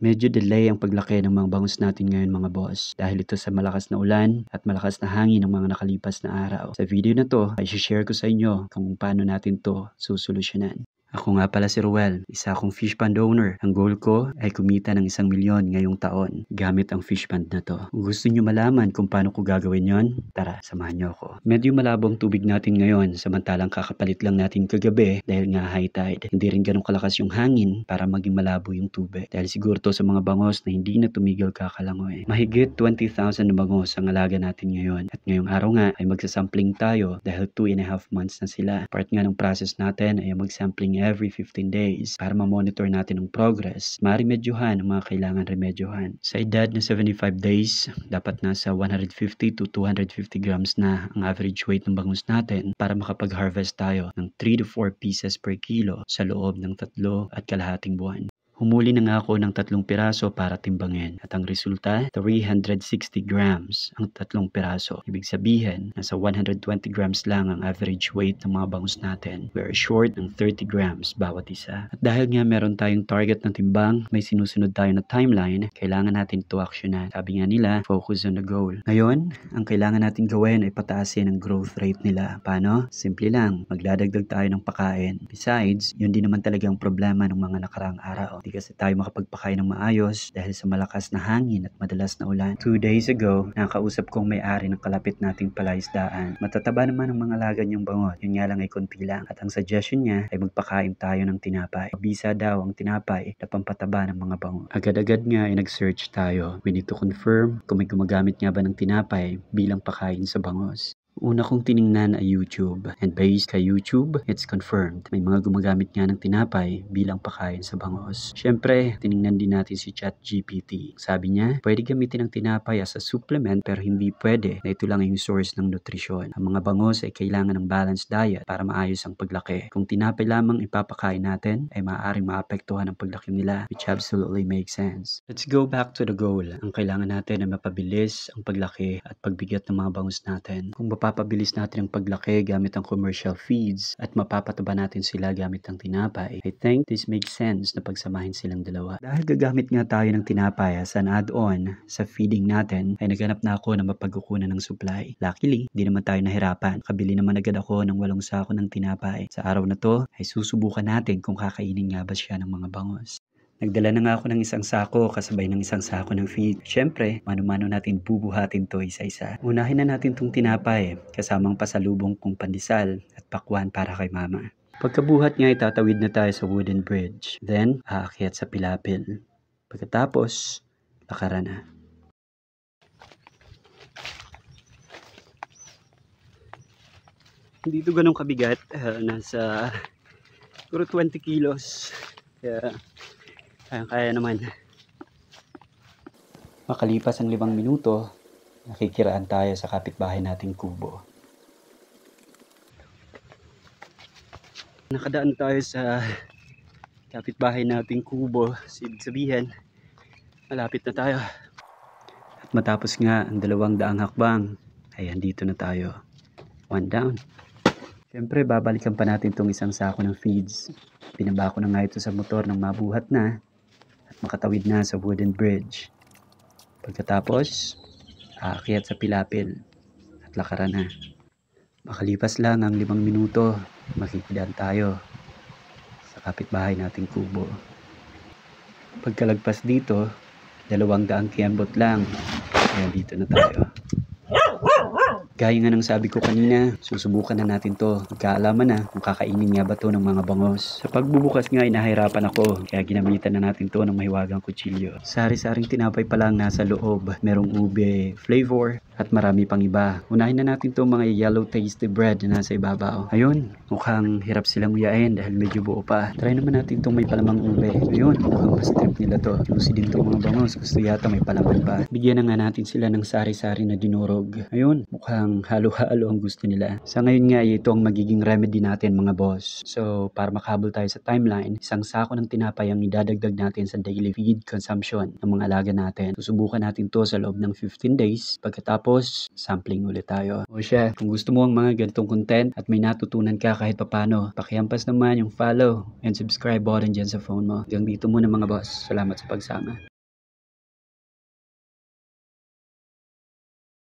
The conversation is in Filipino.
Medyo delay ang paglaki ng mga bangus natin ngayon mga boss dahil ito sa malakas na ulan at malakas na hangin ng mga nakalipas na araw. Sa video na to ay share ko sa inyo kung paano natin to susolusyonan. Ako nga pala si Ruel, isa akong fish pond owner. Ang goal ko ay kumita ng 1,000,000 ngayong taon gamit ang fish pond na to. Kung gusto nyo malaman kung paano ko gagawin yon, tara, samahan nyo ako. Medyo malabo ang tubig natin ngayon samantalang kakapalit lang natin kagabi dahil nga high tide. Hindi rin ganun kalakas yung hangin para maging malabo yung tubig. Dahil siguro to sa mga bangos na hindi na tumigil kakalangoy. Mahigit 20,000 na bangos ang alaga natin ngayon. At ngayong araw nga ay magsasampling tayo dahil 2.5 months na sila. Part nga ng process natin ay magsampling every 15 days para ma-monitor natin ang progress. Maremedyohan ang mga kailangan remedyohan. Sa edad na 75 days, dapat nasa 150 to 250 grams na ang average weight ng bangus natin para makapag-harvest tayo ng 3 to 4 pieces per kilo sa loob ng 3.5 buwan. Humuli na nga ako ng 3 piraso para timbangin at ang resulta 360 grams ang 3 piraso. Ibig sabihin nasa 120 grams lang ang average weight ng mga bangus natin. We are short ng 30 grams bawat isa. At dahil nga meron tayong target na timbang, may sinusunod tayo na timeline, kailangan natin ito aksyonan. Sabi nga nila, focus on the goal. Ngayon, ang kailangan natin gawin ay pataasin ang growth rate nila. Paano? Simple lang, magdadagdag tayo ng pagkain. Besides, yun din naman talaga ang problema ng mga nakaraang araw. Hindi kasi tayo makapagpakain ng maayos dahil sa malakas na hangin at madalas na ulan. 2 days ago, nakausap kong may-ari ng kalapit nating palaisdaan. Matataba naman ang mga laga niyang bangot. Yun nga lang ay konti lang. At ang suggestion niya ay magpakain tayo ng tinapay. Mabisa daw ang tinapay na pampataba ng mga bangot. Agad-agad nga ay nag-search tayo. We need to confirm kung may gumagamit nga ba ng tinapay bilang pakain sa bangos. Una kong tiningnan ay YouTube and based kay YouTube, it's confirmed. May mga gumagamit nga ng tinapay bilang pakain sa bangos. Siyempre, tiningnan din natin si ChatGPT. Sabi niya, pwede gamitin ang tinapay as a supplement pero hindi pwede na ito lang yung source ng nutrisyon. Ang mga bangos ay kailangan ng balanced diet para maayos ang paglaki. Kung tinapay lamang ipapakain natin, ay maaaring maapektuhan ang paglaki nila, which absolutely makes sense. Let's go back to the goal. Ang kailangan natin ay mapabilis ang paglaki at pagbigat ng mga bangus natin. Kung mapapabilis natin ang paglaki gamit ang commercial feeds at mapapataba natin sila gamit ang tinapay, I think this makes sense na pagsamahin silang dalawa. Dahil gagamit nga tayo ng tinapay as an add-on sa feeding natin, ay naghanap na ako ng mapagkukunan ng supply. Luckily, di naman tayo nahirapan. Kabili naman agad ako ng 8 sako ng tinapay. Sa araw na to, ay susubukan natin kung kakainin nga ba siya ng mga bangos. Nagdala na nga ako ng 1 sako kasabay ng 1 sako ng feed. Siyempre, mano-mano natin bubuhatin to isa-isa. Unahin na natin tong tinapay kasamang pasalubong kong pandesal at pakwan para kay mama. Pagkabuhat nga itatawid na tayo sa wooden bridge. Then, aakyat sa pilapil. Pagkatapos, lakaran na. Hindi ito ganun kabigat. Nasa siguro 20 kilos. Kaya naman. Makalipas ang 5 minuto, nakikiraan tayo sa kapitbahay nating kubo. Nakadaan tayo sa kapitbahay nating kubo. Sabihin, malapit na tayo. At matapos nga ang 200 hakbang, ay andito na tayo. 1 down. Siyempre, babalikan pa natin itong 1 sako ng feeds. Pinaba ko na nga ito sa motor ng mabuhat na at makatawid na sa wooden bridge. Pagkatapos, aakyat sa pilapil at lakaran na. Makalipas lang ang 5 minuto, makikidaan tayo sa kapitbahay nating kubo. Pagkalagpas dito, 200 kembot lang. Kaya dito na tayo. Gaya nga ng sabi ko kanina, susubukan na natin to. Magkaalaman na kung kakainin nga ba to ng mga bangos. Sa pagbubukas nga ay nahirapan ako, kaya ginamitan na natin to ng mahiwagang kutsilyo. Sari-saring tinapay pa lang nasa loob. Merong ube flavor at marami pang iba. Unahin na natin to mga yellow tasty bread na nasa ibabaw. Ayun, mukhang hirap silang uyain dahil medyo buo pa. Try naman natin tong may palamang ube. Ayun, mukhang mas trip nila to. Juicy din tong mga bangos. Gusto yata may palaman pa. Bigyan na nga natin sila ng sari-sari na dinurog. Ayun, mukhang halo-halo ang gusto nila. Sa ngayon nga, ito ang magiging remedy natin mga boss. So, para makahabol tayo sa timeline, 1 sako ng tinapay ang idadagdag natin sa daily feed consumption ng mga alaga natin. Susubukan natin to sa loob ng 15 days. Pagkatapos, sampling ulit tayo. O siya, kung gusto mo ang mga ganitong content at may natutunan ka kahit papano, pakihampas naman yung follow and subscribe button dyan sa phone mo. Hanggang dito muna mga boss. Salamat sa pagsama.